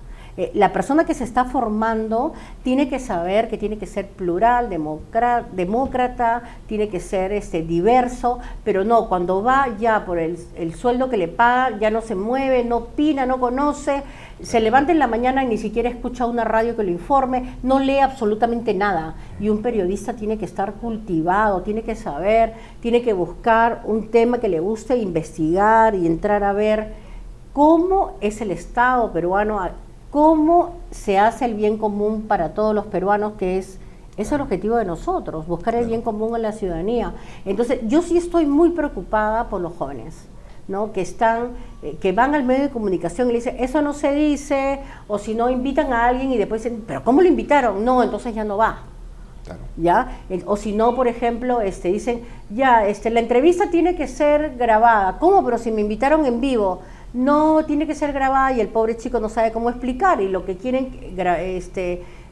La persona que se está formando tiene que saber que tiene que ser plural, demócrata, tiene que ser diverso, pero no, cuando va ya por el sueldo que le paga, ya no se mueve, no opina, no conoce, se levanta en la mañana y ni siquiera escucha una radio que lo informe, no lee absolutamente nada. Y un periodista tiene que estar cultivado, tiene que saber, tiene que buscar un tema que le guste, investigar y entrar a ver cómo es el Estado peruano, cómo se hace el bien común para todos los peruanos, que es el objetivo de nosotros, buscar el bien común en la ciudadanía. Entonces, yo sí estoy muy preocupada por los jóvenes, ¿no? Que van al medio de comunicación y le dicen, eso no se dice, o si no, invitan a alguien y después dicen, ¿pero cómo lo invitaron? No, entonces ya no va. ¿Ya? O si no, por ejemplo, dicen, ya, la entrevista tiene que ser grabada. ¿Cómo? Pero si me invitaron en vivo. No, tiene que ser grabada y el pobre chico no sabe cómo explicar y lo que quieren,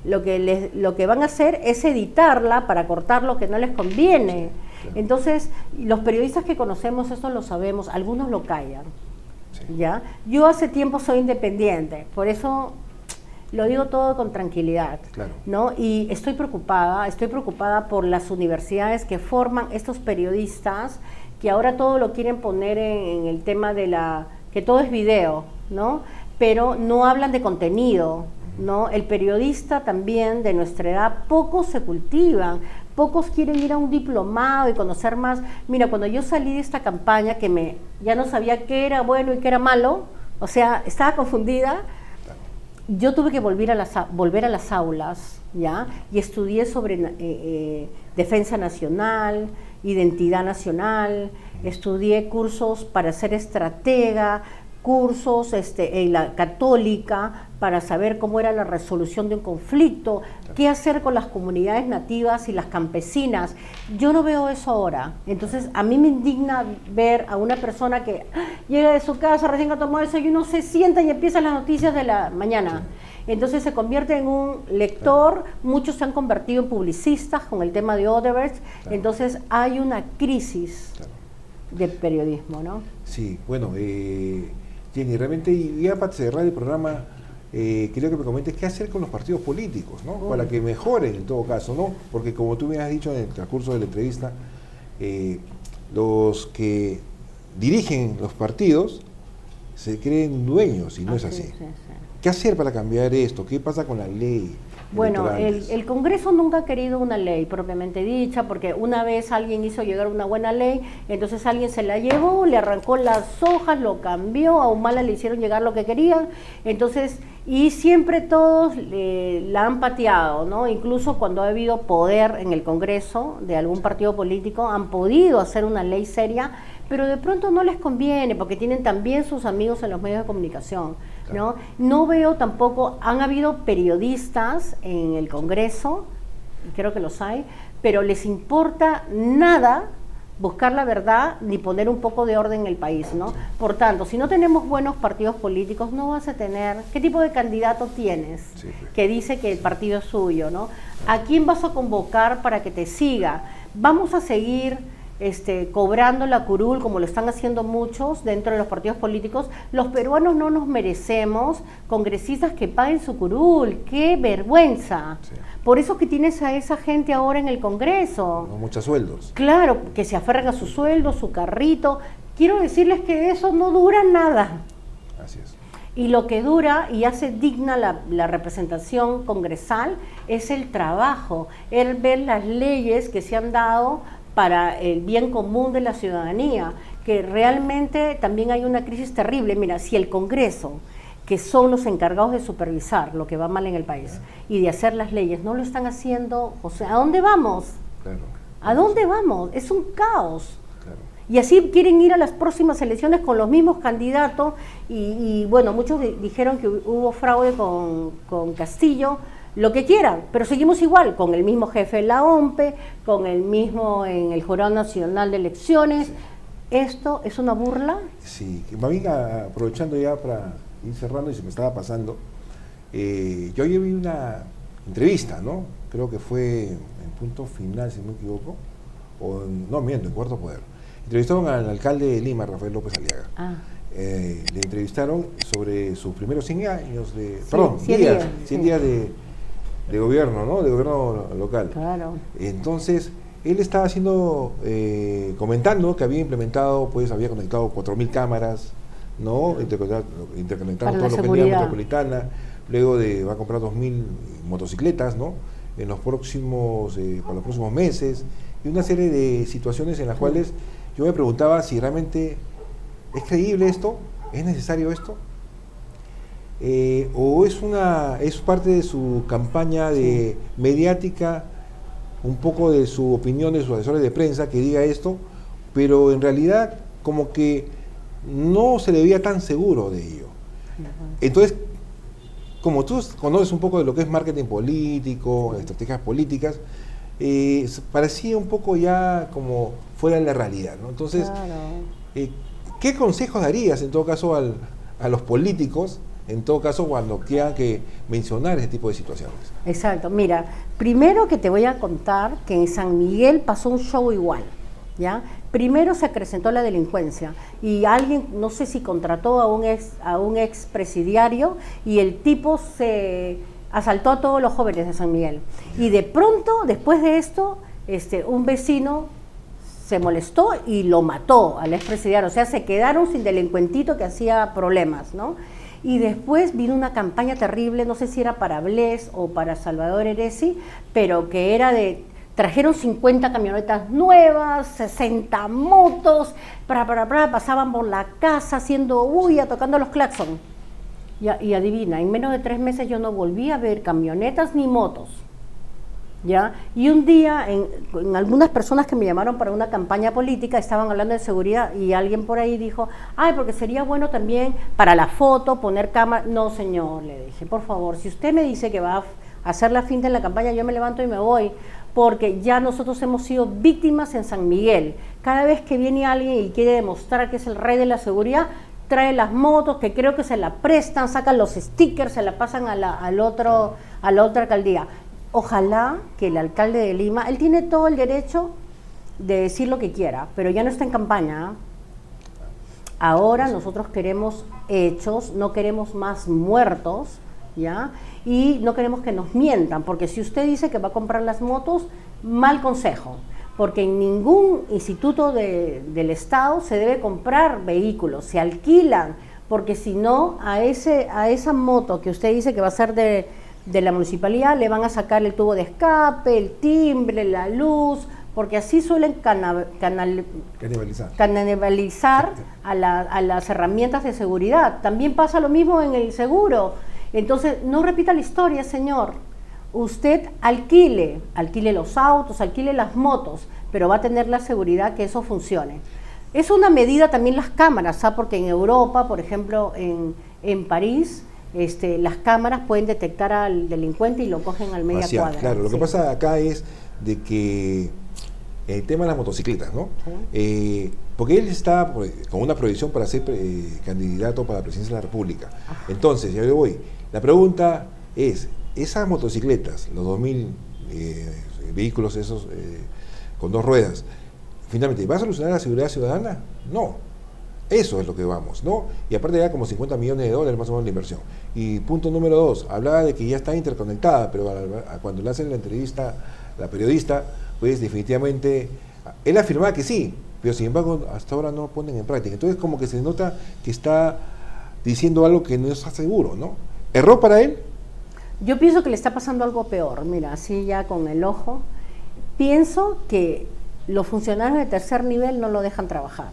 lo que van a hacer es editarla para cortar lo que no les conviene. Entonces, los periodistas que conocemos esto lo sabemos, algunos lo callan. ¿Ya? Yo hace tiempo soy independiente, por eso lo digo todo con tranquilidad, ¿no? Y estoy preocupada por las universidades que forman estos periodistas, que ahora todo lo quieren poner en el tema de que todo es video, ¿no? Pero no hablan de contenido, ¿no? El periodista también de nuestra edad, pocos se cultivan, pocos quieren ir a un diplomado y conocer más. Mira, cuando yo salí de esta campaña, ya no sabía qué era bueno y qué era malo, o sea, estaba confundida, yo tuve que volver a las aulas, ¿ya? Y estudié sobre defensa nacional, identidad nacional, estudié cursos para ser estratega, cursos en la católica para saber cómo era la resolución de un conflicto, qué hacer con las comunidades nativas y las campesinas. Yo no veo eso ahora. Entonces, a mí me indigna ver a una persona que llega de su casa, recién ha tomado desayuno, se sienta y empiezan las noticias de la mañana. Entonces se convierte en un lector, muchos se han convertido en publicistas con el tema de Odebrecht, entonces hay una crisis de periodismo, ¿no? Sí, bueno, Jenny, realmente ya para cerrar el programa, Creo que me comentes qué hacer con los partidos políticos, ¿no? Para que mejoren en todo caso, ¿no? Porque como tú me has dicho en el transcurso de la entrevista, los que dirigen los partidos se creen dueños y no es así. Sí. ¿Qué hacer para cambiar esto? ¿Qué pasa con la ley? Bueno, el Congreso nunca ha querido una ley propiamente dicha, porque una vez alguien hizo llegar una buena ley, entonces alguien se la llevó, le arrancó las hojas, lo cambió, a Humala le hicieron llegar lo que querían, entonces, y siempre todos la han pateado, ¿no? Incluso cuando ha habido poder en el Congreso de algún partido político, han podido hacer una ley seria, pero de pronto no les conviene, porque tienen también sus amigos en los medios de comunicación, ¿no? No veo tampoco, han habido periodistas en el Congreso, y creo que los hay, pero les importa nada buscar la verdad ni poner un poco de orden en el país, ¿no? Por tanto, si no tenemos buenos partidos políticos, no vas a tener, ¿qué tipo de candidato tienes que dice que el partido es suyo, ¿no? ¿A quién vas a convocar para que te siga? Vamos a seguir cobrando la curul, como lo están haciendo muchos dentro de los partidos políticos. Los peruanos no nos merecemos congresistas que paguen su curul. ¡Qué vergüenza! Sí. Por eso que tienes a esa gente ahora en el Congreso. No, muchos sueldos. Claro, que se aferran a su sueldo, su carrito. Quiero decirles que eso no dura nada. Así es. Y lo que dura y hace digna la representación congresal es el trabajo, el ver las leyes que se han dado para el bien común de la ciudadanía, que realmente también hay una crisis terrible. Mira, si el Congreso, que son los encargados de supervisar lo que va mal en el país y de hacer las leyes, no lo están haciendo, o sea, ¿a dónde vamos? Claro. ¿A dónde vamos? Es un caos. Claro. Y así quieren ir a las próximas elecciones con los mismos candidatos y bueno, muchos dijeron que hubo fraude con Castillo, lo que quieran, pero seguimos igual, con el mismo jefe de la OMPE, con el mismo en el Jurado Nacional de Elecciones. Sí. ¿Esto es una burla? Sí, más bien aprovechando ya para ir cerrando, y se me estaba pasando, yo vi una entrevista, ¿no? Creo que fue en Punto Final, si no me equivoco, no miento, en Cuarto Poder. Entrevistaron al alcalde de Lima, Rafael López Aliaga. Le entrevistaron sobre sus primeros 100 años de... Sí, perdón, 100 días de gobierno, ¿no? De gobierno local. Claro. Entonces, él estaba comentando que había implementado, pues había conectado 4.000 cámaras, ¿no? Interconectando todo lo que es la metropolitana, luego va a comprar 2.000 motocicletas, ¿no? Para los próximos meses, y una serie de situaciones en las cuales yo me preguntaba si realmente es creíble esto, es necesario esto. O es parte de su campaña mediática, un poco de su opinión de sus asesores de prensa que diga esto, pero en realidad como que no se le veía tan seguro de ello. Entonces, como tú conoces un poco de lo que es marketing político, estrategias políticas, parecía un poco ya como fuera de la realidad, ¿no? Entonces, ¿qué consejos darías en todo caso a los políticos, en todo caso cuando quieran que mencionar ese tipo de situaciones? Exacto, mira, primero que te voy a contar que en San Miguel pasó un show igual, ¿ya? Primero se acrecentó la delincuencia y alguien, no sé si contrató a un ex presidiario y el tipo se asaltó a todos los jóvenes de San Miguel. Y de pronto, después de esto, un vecino se molestó y lo mató al expresidiario. O sea, se quedaron sin delincuentito que hacía problemas, ¿no? Y después vino una campaña terrible, no sé si era para Bles o para Salvador Heresi, pero que era trajeron 50 camionetas nuevas, 60 motos, pasaban por la casa haciendo bulla, tocando los claxon. Y adivina, en menos de 3 meses yo no volví a ver camionetas ni motos. ¿Ya? Y un día, en algunas personas que me llamaron para una campaña política, estaban hablando de seguridad y alguien por ahí dijo, ay, porque sería bueno también para la foto poner cámara. No, señor, le dije, por favor, si usted me dice que va a hacer la finta en la campaña, yo me levanto y me voy, porque ya nosotros hemos sido víctimas en San Miguel. Cada vez que viene alguien y quiere demostrar que es el rey de la seguridad, trae las motos, que creo que se la prestan, sacan los stickers, se la pasan a la otra alcaldía. Ojalá que el alcalde de Lima, él tiene todo el derecho de decir lo que quiera, pero ya no está en campaña. Ahora nosotros queremos hechos, no queremos más muertos ¿ya? Y no queremos que nos mientan, porque si usted dice que va a comprar las motos, mal consejo, porque en ningún instituto del Estado se debe comprar vehículos, se alquilan, porque si no, a esa moto que usted dice que va a ser de la municipalidad, le van a sacar el tubo de escape, el timbre, la luz, porque así suelen canibalizar a las herramientas de seguridad. También pasa lo mismo en el seguro. Entonces, no repita la historia, señor. Usted alquile los autos, alquile las motos, pero va a tener la seguridad que eso funcione. Es una medida también las cámaras, ¿sabes? Porque en Europa, por ejemplo, en París, las cámaras pueden detectar al delincuente y lo cogen al media cuadra. Claro, lo que pasa acá es de que el tema de las motocicletas, ¿no? Porque él está con una prohibición para ser candidato para la presidencia de la República. Ajá. Entonces, ya yo voy. La pregunta es, esas motocicletas, los 2000 vehículos esos con 2 ruedas, finalmente, ¿va a solucionar la seguridad ciudadana? No. Eso es lo que vamos, ¿no? Y aparte ya como 50 millones de dólares más o menos la inversión. Y punto número 2, hablaba de que ya está interconectada, pero cuando le hacen la entrevista, la periodista, pues definitivamente, él afirmaba que sí, pero sin embargo hasta ahora no lo ponen en práctica. Entonces como que se nota que está diciendo algo que no está seguro, ¿no? ¿Erró para él? Yo pienso que le está pasando algo peor, mira, así ya con el ojo. Pienso que los funcionarios de tercer nivel no lo dejan trabajar,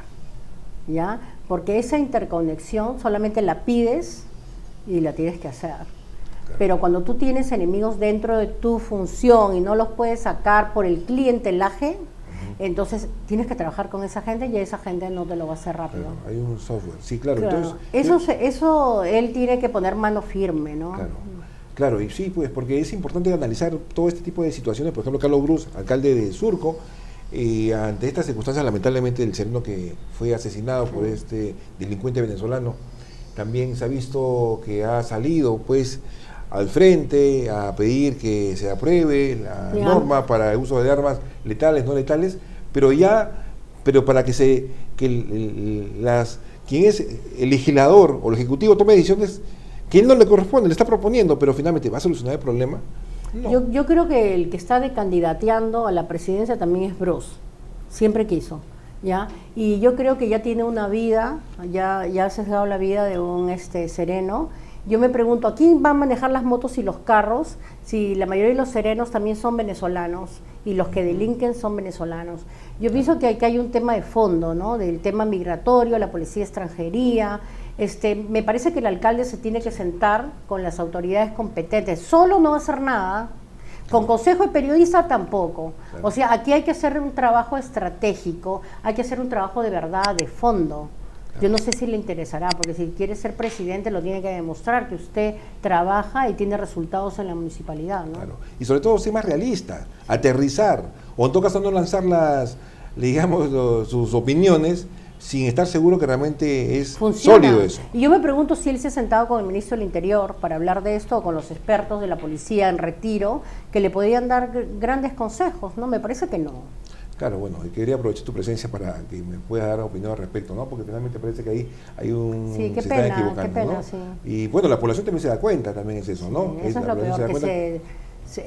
¿ya? Porque esa interconexión solamente la pides y la tienes que hacer. Pero cuando tú tienes enemigos dentro de tu función y no los puedes sacar por el clientelaje, entonces tienes que trabajar con esa gente y esa gente no te lo va a hacer rápido. Claro, hay un software, sí, claro. Entonces, eso él tiene que poner mano firme, ¿no? Claro, y sí, pues porque es importante analizar todo este tipo de situaciones. Por ejemplo, Carlos Brus, alcalde de Surco, ante estas circunstancias, lamentablemente, del sereno que fue asesinado por este delincuente venezolano, también se ha visto que ha salido, pues, al frente a pedir que se apruebe la norma para el uso de armas letales, no letales, pero para que quien es el legislador o el ejecutivo tome decisiones que él no le corresponde, le está proponiendo, pero finalmente ¿va a solucionar el problema? No. Yo creo que el que está candidateando a la presidencia también es Brus, siempre quiso, ¿ya? Y yo creo que ya tiene una vida, ya ha cesado la vida de un sereno. Yo me pregunto, ¿a quién van a manejar las motos y los carros si la mayoría de los serenos también son venezolanos y los que delinquen son venezolanos? Yo pienso que hay un tema de fondo, ¿no? Del tema migratorio, la policía de extranjería. Me parece que el alcalde se tiene que sentar con las autoridades competentes. Solo no va a hacer nada, con consejo de periodista tampoco. Claro. O sea, aquí hay que hacer un trabajo estratégico, hay que hacer un trabajo de verdad, de fondo. Yo no sé si le interesará, porque si quiere ser presidente lo tiene que demostrar que usted trabaja y tiene resultados en la municipalidad, ¿no? Claro. Y sobre todo ser más realista, aterrizar, o en todo caso no lanzar sus opiniones sin estar seguro que realmente es sólido eso. Y yo me pregunto si él se ha sentado con el ministro del Interior para hablar de esto, o con los expertos de la policía en retiro, que le podían dar grandes consejos, ¿no? Me parece que no. Claro, bueno, quería aprovechar tu presencia para que me puedas dar opinión al respecto, ¿no? Porque finalmente parece que ahí hay sí, se están equivocando, qué pena, ¿no? Sí. Y bueno, la población también se da cuenta, también es eso, ¿no? Sí, eso es lo peor, que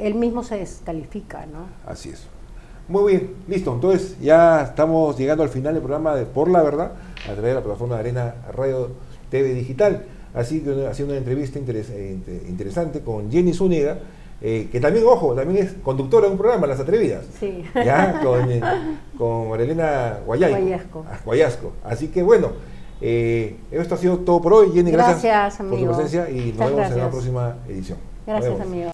él mismo se descalifica, ¿no? Así es. Muy bien, listo. Entonces ya estamos llegando al final del programa de Por la Verdad, a través de la plataforma de Arena Radio TV Digital. Así que ha sido una entrevista interesante con Jenny Zúñiga, que también, ojo, también es conductora de un programa, Las Atrevidas. Sí. Ya, con Marilena Guayasco. Así que bueno, esto ha sido todo por hoy. Jenny, gracias por tu presencia y nos vemos en la próxima edición. Gracias, amigo.